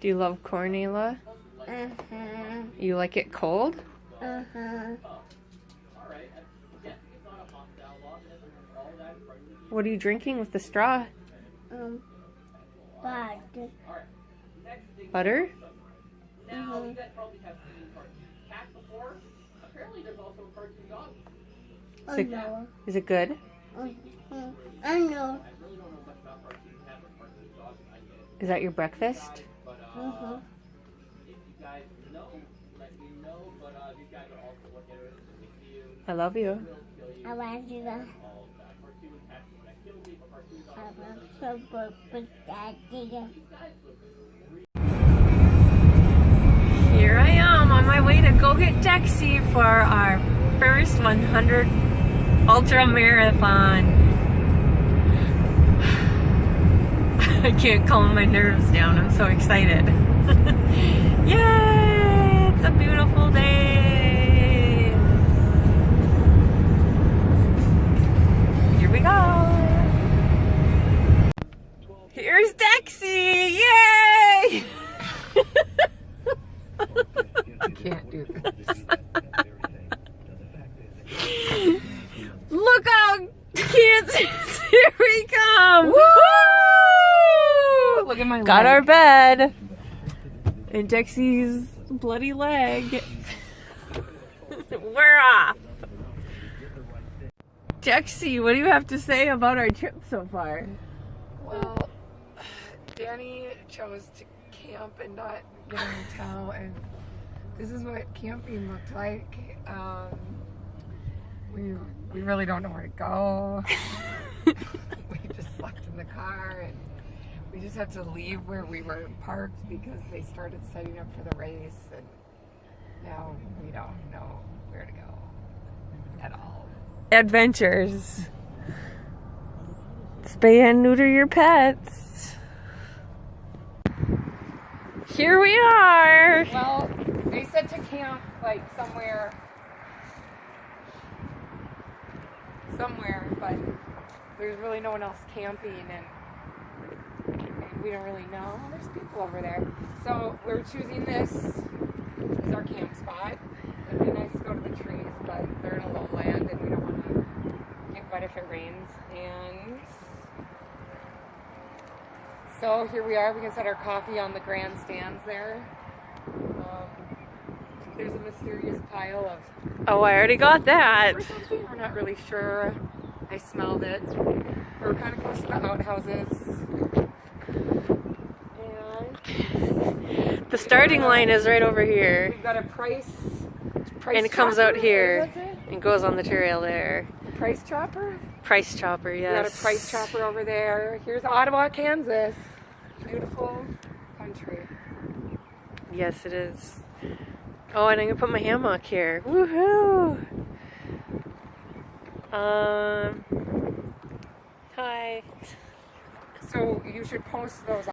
Do you love Cornela? You like it cold? What are you drinking with the straw? Butter. Butter? Is it good? I know. Is that your breakfast? I love you. I love you. I'm so good with Daddy. Here I am on my way to go get Dexy for our first 100 ultra marathon. I can't calm my nerves down. I'm so excited. Yay! It's a beautiful day. Here we go. Here's Dexy! Yay! I can't do this. Look how cute! Here we come! Woo! Look at my Got leg. our bed. And Dexy's bloody leg. We're off. Dexy, what do you have to say about our trip so far? Well, Danny chose to camp and not get a hotel, and this is what camping looked like. We really don't know where to go. We just slept in the car, and we just had to leave where we were parked because they started setting up for the race, and now we don't know where to go at all. Adventures. Spay and neuter your pets. Here we are. Well, they said to camp like somewhere, but there's really no one else camping, and we don't really know. There's people over there. So we're choosing this as our camp spot. It'd be nice to go to the trees, but they're in a lowland and we don't want to get wet if it rains. And so here we are. We can set our coffee on the grandstands there. There's a mysterious pile of... Oh, I already got that. or something. We're not really sure. I smelled it. We're kind of close to the outhouses. And The starting line is right over here. we've got a price And it comes out chopper? here What is it? and goes on the trail there. Price chopper? Price chopper, We yes. got a price chopper over there. Here's Ottawa, Kansas. Beautiful country. Yes, it is. Oh, and I'm gonna put my hammock here. Woohoo! Hi. So you should post those.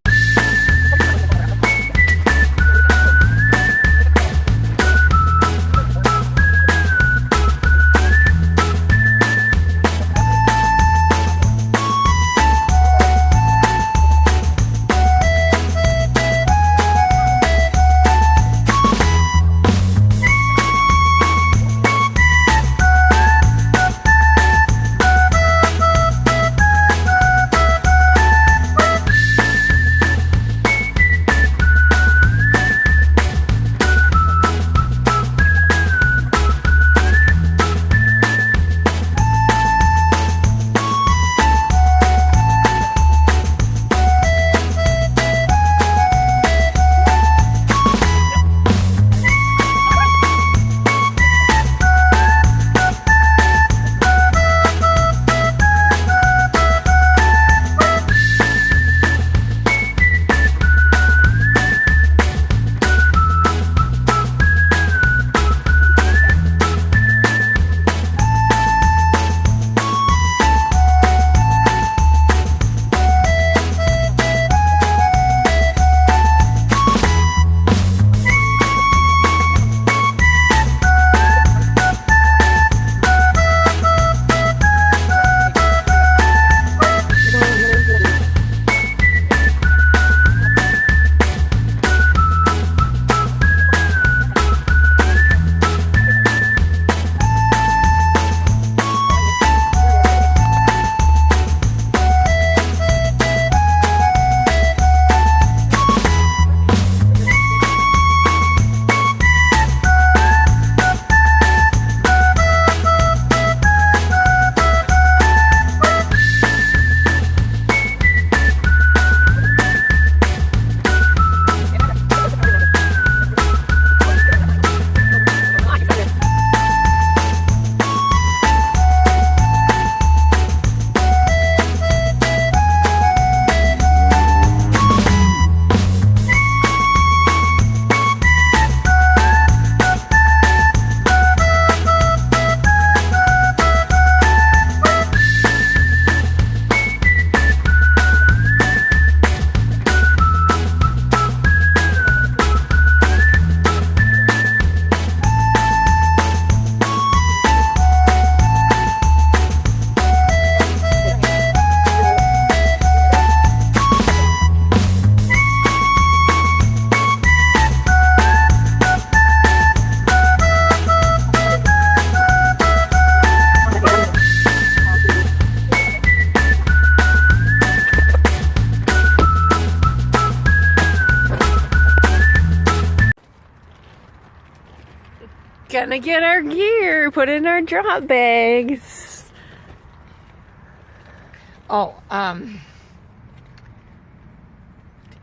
gonna get our gear, put in our drop bags. Oh,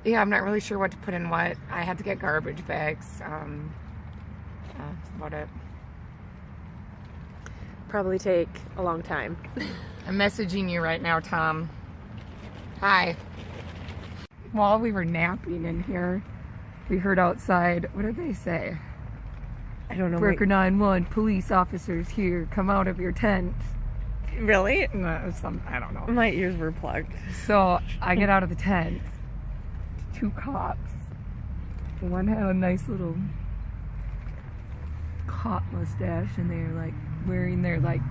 yeah, I'm not really sure what to put in what. I had to get garbage bags. That's about it. Probably take a long time. I'm messaging you right now, Tom. Hi. While we were napping in here, we heard outside, what did they say? I don't know. Worker 911, police officers here, come out of your tent. Really? No, it was some, I don't know. My ears were plugged. So I get out of the tent, 2 cops. One had a nice little cop mustache, and they're like wearing their like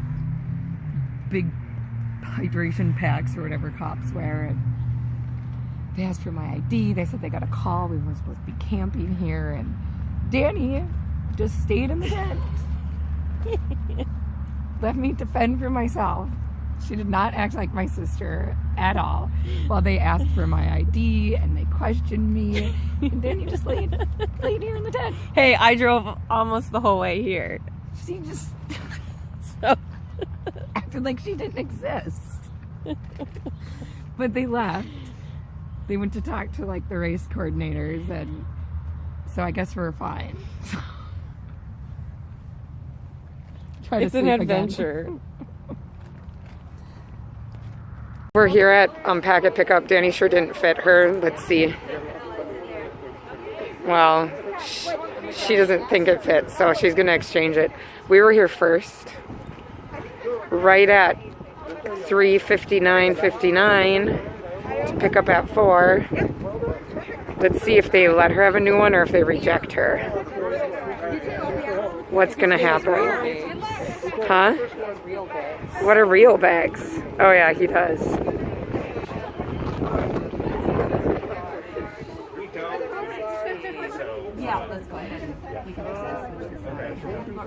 big hydration packs or whatever cops wear, and they asked for my ID. They said they got a call. We were supposed to be camping here, and Danny just stayed in the tent. Let me defend for myself. She did not act like my sister at all. While they asked for my ID and they questioned me, and Danny just laid here in the tent. Hey, I drove almost the whole way here. She just So acted like she didn't exist. But they left. They went to talk to like the race coordinators, and so I guess we're fine. Try it's to an sleep adventure. again. We're here at Packet Pickup. Danny sure didn't fit her. Let's see. Well, she doesn't think it fits, so she's gonna exchange it. We were here first, right at 3:59:59 to pick up at 4. Let's see if they let her have a new one or if they reject her. What's gonna happen? Huh? What are real bags? Oh yeah, he does. Yeah, let's go ahead and we can assess.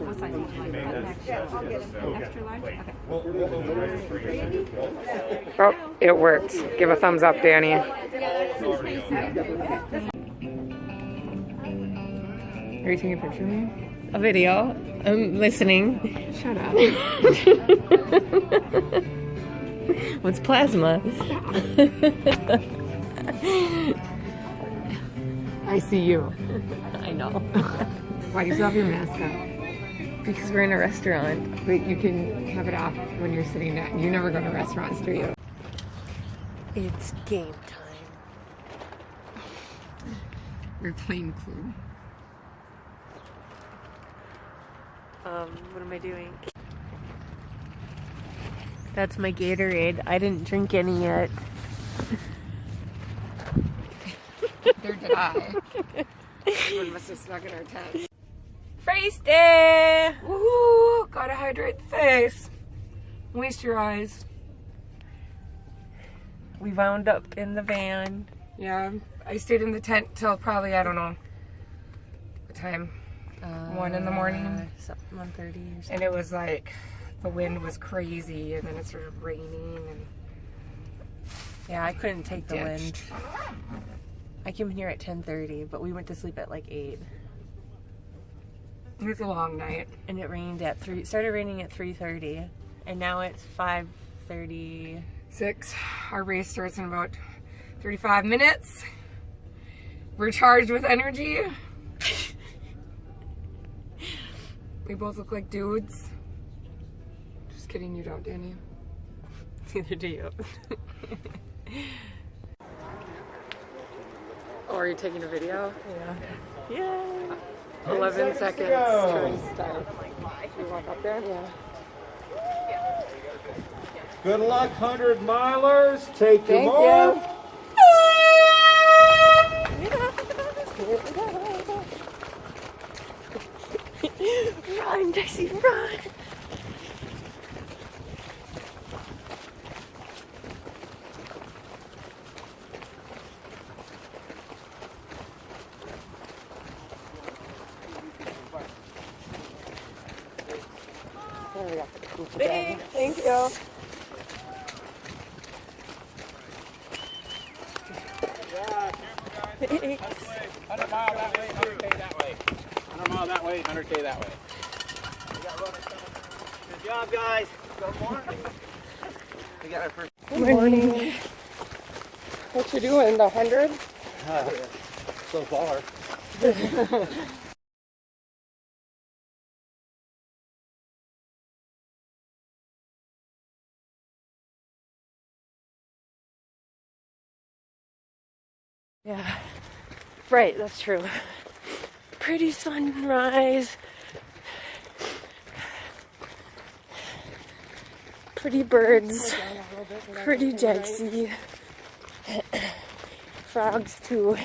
What size would you like? Extra large? Okay. Oh, it worked. Give a thumbs up, Danny. Are you taking a picture of me? A video. I'm listening. Shut up. What's plasma? I see you. I know. Why do you still have your mask on? Because we're in a restaurant. But you can have it off when you're sitting down. You never go to restaurants, do you? It's game time. We're playing Clue. What am I doing? That's my Gatorade. I didn't drink any yet. There did I. Everyone must have snuck in our tent. Face day! Woohoo! Gotta hydrate the face. Waste your eyes. We wound up in the van. Yeah, I stayed in the tent till probably, I don't know, what time? 1 in the morning. 1:30 or something. And it was like, the wind was crazy, and then it started raining, and Yeah, I couldn't take the wind. ditched. I came here at 10:30, but we went to sleep at like 8. It was a long night. And it rained at 3. Started raining at 3:30, and now it's 5:30. 6. Our race starts in about 35 minutes. We're charged with energy. We both look like dudes. Just kidding, you don't, Danny. Neither do you. Oh, are you taking a video? Yeah. Yay! 11 seconds. Turn start. You walk up there? Yeah. Good luck, 100 milers. Take your Thank mark. Run, Dixie, run! There we go. Thank you. Thanks. 100 mile that way, 100K that way. 100 mile that way, 100K that way. Good job, guys. Good morning. We got our first. Good morning. What you doing? The 100? So far. Yeah, right, that's true. Pretty sunrise. Pretty birds. Pretty Dixie. Frogs too.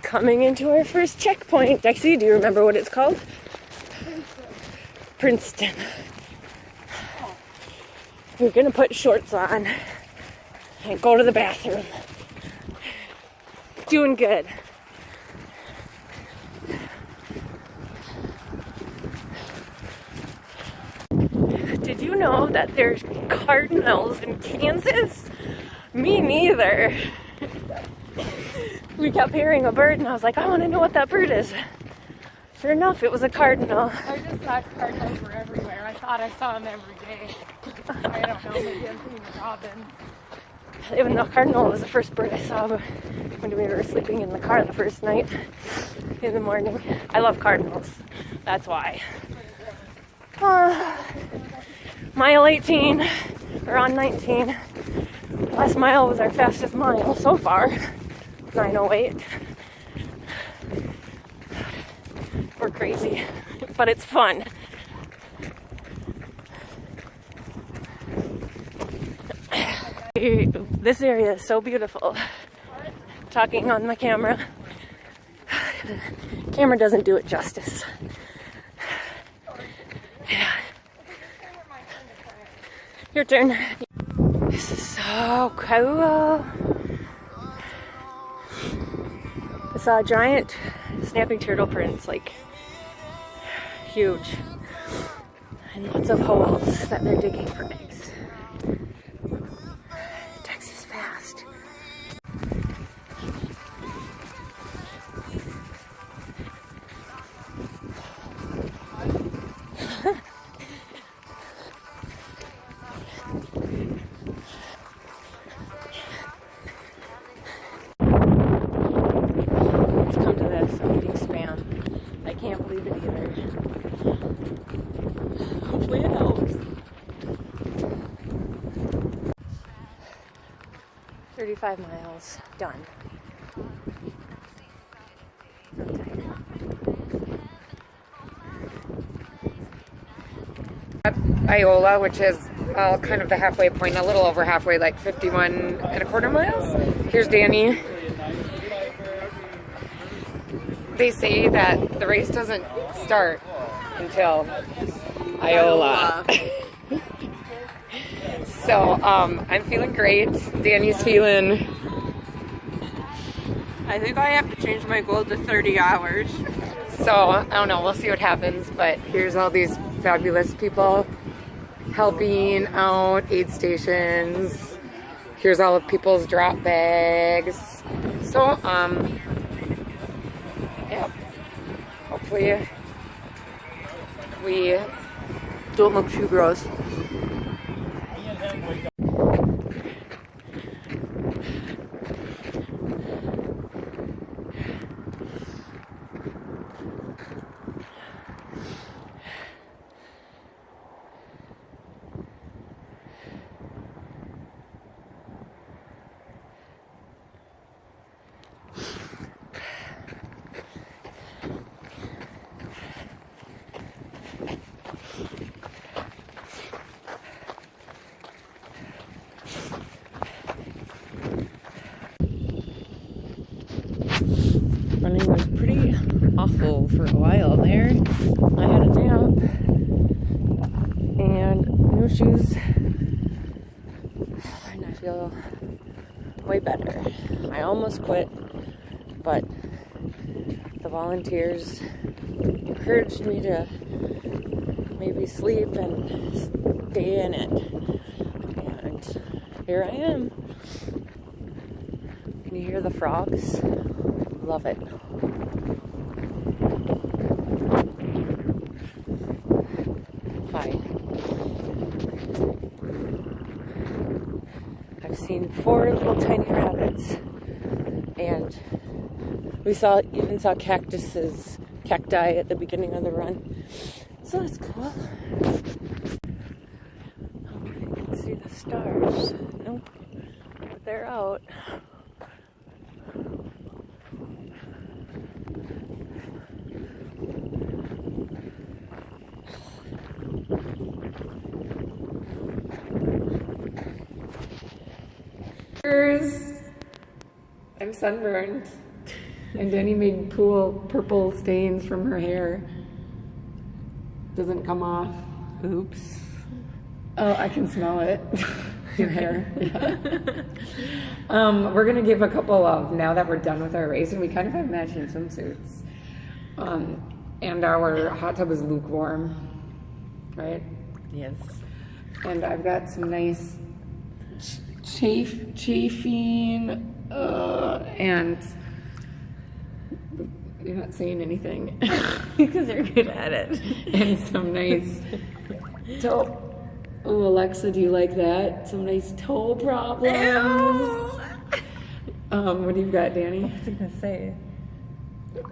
Coming into our first checkpoint. Dixie, do you remember what it's called? Princeton. We're gonna put shorts on and go to the bathroom. Doing good. Did you know that there's cardinals in Kansas? Me neither. We kept hearing a bird and I was like, I want to know what that bird is. Sure enough, it was a cardinal. I just thought cardinals were everywhere. I thought I saw them every day. I don't know, maybe I'm seeing the robins. Even though cardinal was the first bird I saw when we were sleeping in the car the first night in the morning. I love cardinals. That's why. Mile 18. We're on 19. Last mile was our fastest mile so far. 9:08. We're crazy, but it's fun. This area is so beautiful. Talking on my camera. The camera doesn't do it justice. Yeah. Your turn. This is so cool. I saw a giant snapping turtle prints, like huge, and lots of holes that they're digging for eggs. Texas fast. Can't believe it either. Hopefully it helps. 35 miles done. Iola, which is kind of the halfway point, a little over halfway, like 51.25 miles. Here's Danny. They say that the race doesn't start until Iola. So I'm feeling great. Danny's feeling. I think I have to change my goal to 30 hours. So I don't know. We'll see what happens. But here's all these fabulous people helping out aid stations. Here's all of people's drop bags. So yeah. Hopefully we Don't look too gross. Running was pretty awful for a while there. I had a nap and new shoes, and I feel way better. I almost quit, but the volunteers encouraged me to maybe sleep and stay in it, and here I am. Can you hear the frogs? Love it. seen 4 little tiny rabbits, and we even saw cacti at the beginning of the run. So that's cool. I don't know if you can see the stars. Nope, but they're out. I'm sunburned, and Denny made purple stains from her hair. Doesn't come off. Oops. Oh, I can smell it. Your hair. Yeah. We're gonna give a couple of, now that we're done with our race, and we kind of have matching swimsuits, and our hot tub is lukewarm, right? Yes. And I've got some nice chafing, and you're not saying anything Because you're good at it. and some nice toe. Oh, Alexa, do you like that? Some nice toe problems. What do you got, Danny? What was I gonna say?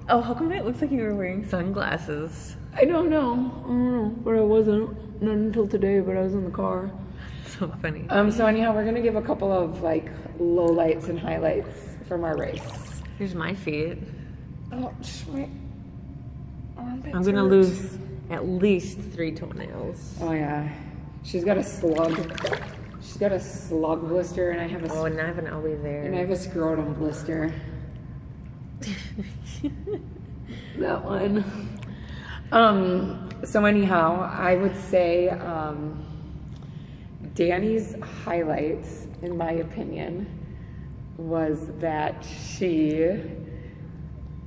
Oh, how come it looks like you were wearing sunglasses? I don't know, but I wasn't. Not until today, but I was in the car. So funny. So anyhow, we're gonna give a couple of like lowlights and highlights from our race. Here's my feet. Oh, my armpits I'm gonna hurt. lose at least 3 toenails. Oh yeah, she's got a slug. She's got a slug blister, and I have a Oh, and I have an elbow there. and I have a scrotum blister. That one. So anyhow, I would say Danny's highlights, in my opinion, was that she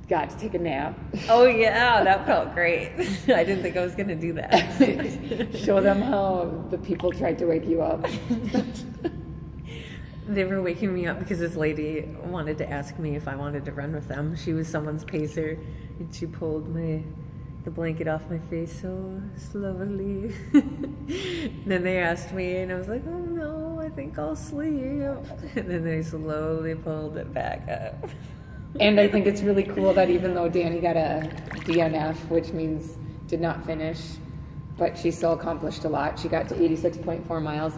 got to take a nap. Oh yeah, that felt great. I didn't think I was gonna do that. Show them how the people tried to wake you up. They were waking me up because this lady wanted to ask me if I wanted to run with them. She was someone's pacer, and she pulled the blanket off my face so slowly. Then they asked me, and I was like, oh no, I think I'll sleep. And then they slowly pulled it back up. And I think it's really cool that even though Danny got a DNF, which means did not finish, but she still accomplished a lot. She got to 86.4 miles.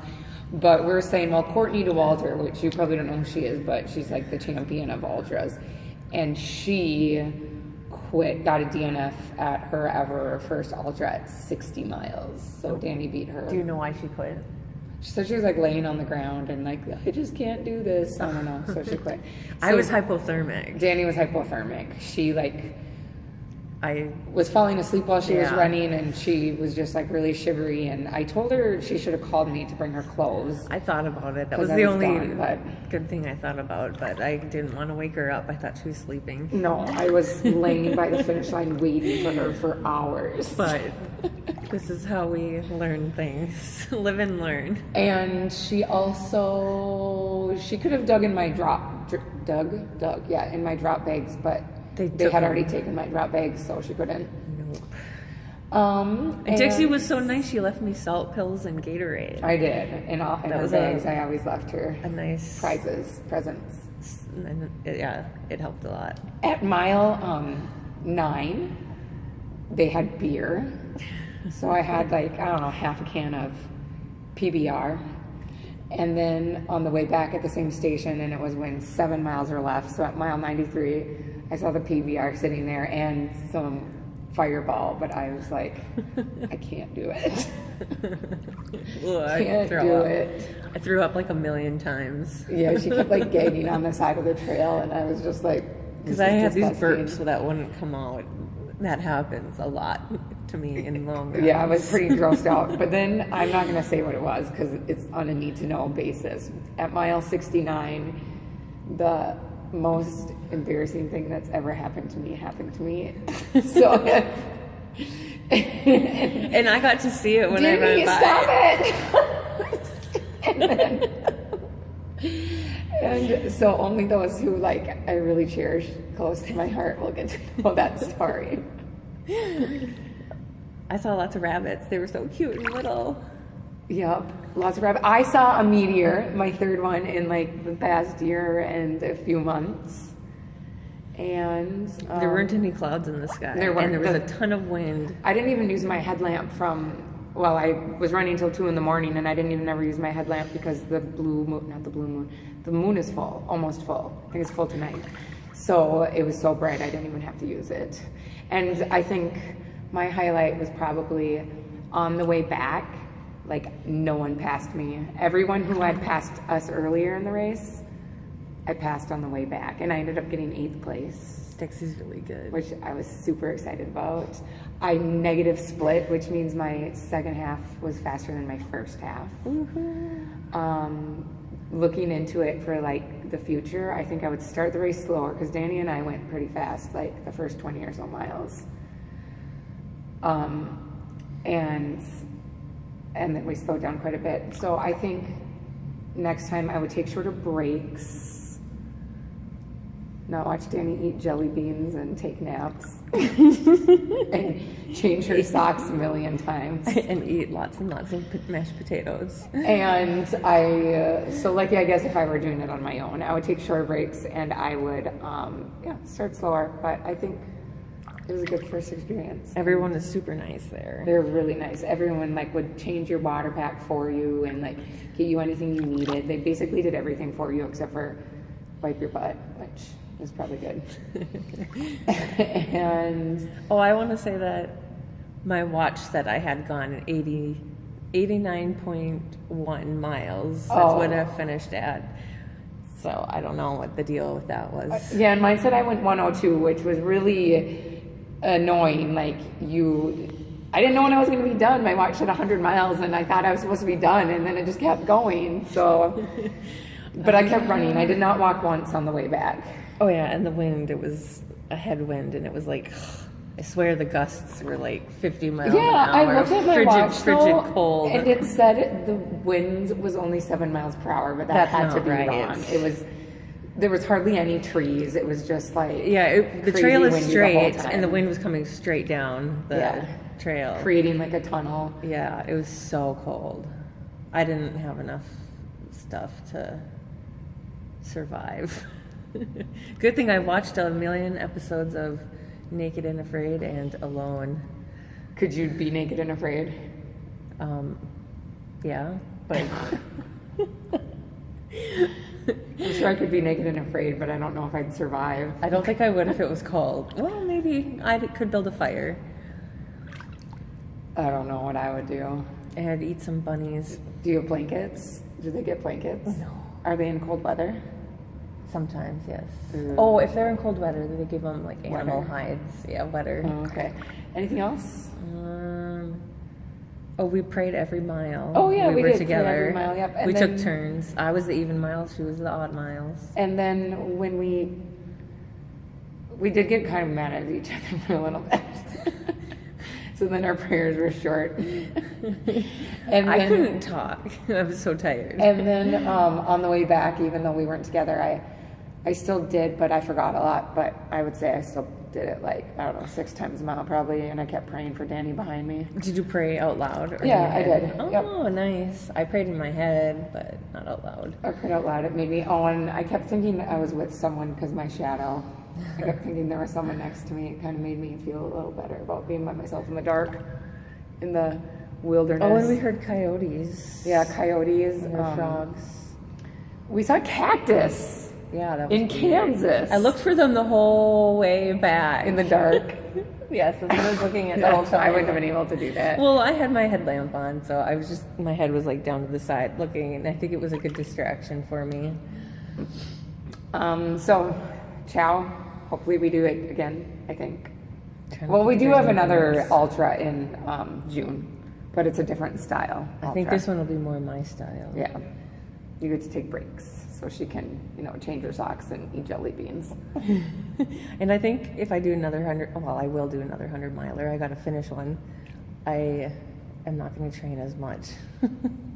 But we're saying, well, Courtney DeWalter, which you probably don't know who she is, but she's like the champion of ultras. And she got a DNF at her ever first ultra at 60 miles. So Danny beat her. Do you know why she quit? She said she was like laying on the ground and like, I just can't do this. I don't know. So she quit. I was hypothermic. Danny was hypothermic. She I was falling asleep while she was Yeah. running, and she was just like really shivery, and I told her she should have called me to bring her clothes. I thought about it. That 'Cause was I the was only gone, but- good thing I thought about, but I didn't want to wake her up. I thought she was sleeping. No, I was laying by the finish line waiting for her for hours. But this is how we learn things. Live and learn. And she could have dug in my in my drop bags, but They they took had them. already taken my drop bags, so she couldn't. Nope. And Dixie was so nice. She left me salt pills and Gatorade. I did. In her was bags, I always left her A nice presents. And yeah, it helped a lot. At mile 9, they had beer. So I had half a can of PBR. And then on the way back at the same station, and it was when 7 miles were left. So at mile 93, I saw the PBR sitting there and some Fireball, but I was like, I can't do it. Can't do it. I threw up like a million times. Yeah, she kept like gagging on the side of the trail, and I was just like, Because I had these burps that wouldn't come out. That happens a lot to me in long runs. Yeah, I was pretty grossed out. But then I'm not going to say what it was because it's on a need-to-know basis. At mile 69, the most embarrassing thing that's ever happened to me. So, and I got to see it when I ran by. Stop it! And so only those who I really cherish close to my heart will get to know that story. I saw lots of rabbits. They were so cute and little. Yep, lots of rabbits. I saw a meteor, my third one in like the past year and a few months. And There weren't any clouds in the sky. There weren't. And there was a ton of wind. I didn't even use my headlamp well, I was running till 2 in the morning, and I didn't even ever use my headlamp because the moon is full, almost full. I think it's full tonight. So it was so bright, I didn't even have to use it. And I think my highlight was probably on the way back, like no one passed me. Everyone who had passed us earlier in the race, I passed on the way back, and I ended up getting 8th place. Dixie's really good. Which I was super excited about. I negative split, which means my second half was faster than my first half. Looking into it for like the future, I think I would start the race slower because Danny and I went pretty fast, like the first 20 or so miles. And then we slowed down quite a bit. So I think next time I would take shorter breaks. Not watch Danny eat jelly beans and take naps and change her socks a million times and eat lots and lots of mashed potatoes. And so I guess if I were doing it on my own, I would take short breaks and I would start slower. But I think it was a good first experience. Everyone is super nice there. They're really nice. Everyone would change your water pack for you and get you anything you needed. They basically did everything for you except for wipe your butt, which is probably good. And I want to say that my watch said I had gone 89.1 miles. That's what I finished at. So I don't know what the deal with that was. Yeah, and mine said I went 102, which was really annoying. I didn't know when I was going to be done. My watch said 100 miles, and I thought I was supposed to be done, and then it just kept going. So, but I kept running. I did not walk once on the way back. Oh yeah, and the wind, it was a headwind, and it was like, I swear the gusts were like 50 miles an hour. Yeah, I looked at my watch, frigid cold. And it said the wind was only 7 miles per hour, but that had to be wrong. There was hardly any trees. It was just the trail is straight, and the wind was coming straight down the trail. Creating like a tunnel. Yeah, it was so cold. I didn't have enough stuff to survive. Good thing I watched a million episodes of Naked and Afraid and Alone. Could you be naked and afraid? Yeah, but I'm sure I could be naked and afraid, but I don't know if I'd survive. I don't think I would if it was cold. Well, maybe I could build a fire. I don't know what I would do. And I'd eat some bunnies. Do you have blankets? Do they get blankets? No. Are they in cold weather? Sometimes, yes. Mm. If they're in cold weather, they give them like animal hides. Yeah, wetter. Oh, okay. Anything else? We prayed every mile. Oh yeah, we were did together. pray every mile. Yep. And we then, took turns. I was the even miles. She was the odd miles. And then when we did get kind of mad at each other for a little bit. So then our prayers were short. And I couldn't talk. I was so tired. And then on the way back, even though we weren't together, I still did, but I forgot a lot. But I would say I still did it 6 times a mile probably, and I kept praying for Danny behind me. Did you pray out loud? Or Yeah, I did. Oh, yep. Nice. I prayed in my head, but not out loud. I prayed out loud. It made me, and I kept thinking I was with someone because my shadow. I kept thinking there was someone next to me. It kind of made me feel a little better about being by myself in the dark, in the wilderness. Oh, and we heard coyotes. Yeah, coyotes. And frogs. We saw cactus. Yeah, that was in Kansas. I looked for them the whole way back. In the dark. Yes, I was looking at the whole time. I wouldn't have been able to do that. Well, I had my headlamp on, so I was my head was down to the side looking, and I think it was a good distraction for me. So, ciao. Hopefully we do it again, I think. Well, we do have another ultra in June, but it's a different style. I think this one will be more my style. Yeah. You get to take breaks so she can, change her socks and eat jelly beans. And I think if I do another 100, I will do another 100 miler. I got to finish one. I am not going to train as much.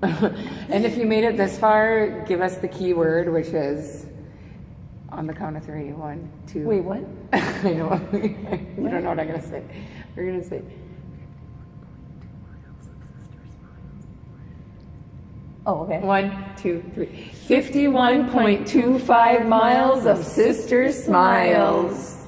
And if you made it this far, give us the key word, which is on the count of 3. 1, 2. Wait, what? I know. You don't know what I'm going to say. We're going to say Oh, okay. 1, 2, 3. 51.25 miles of sister smiles.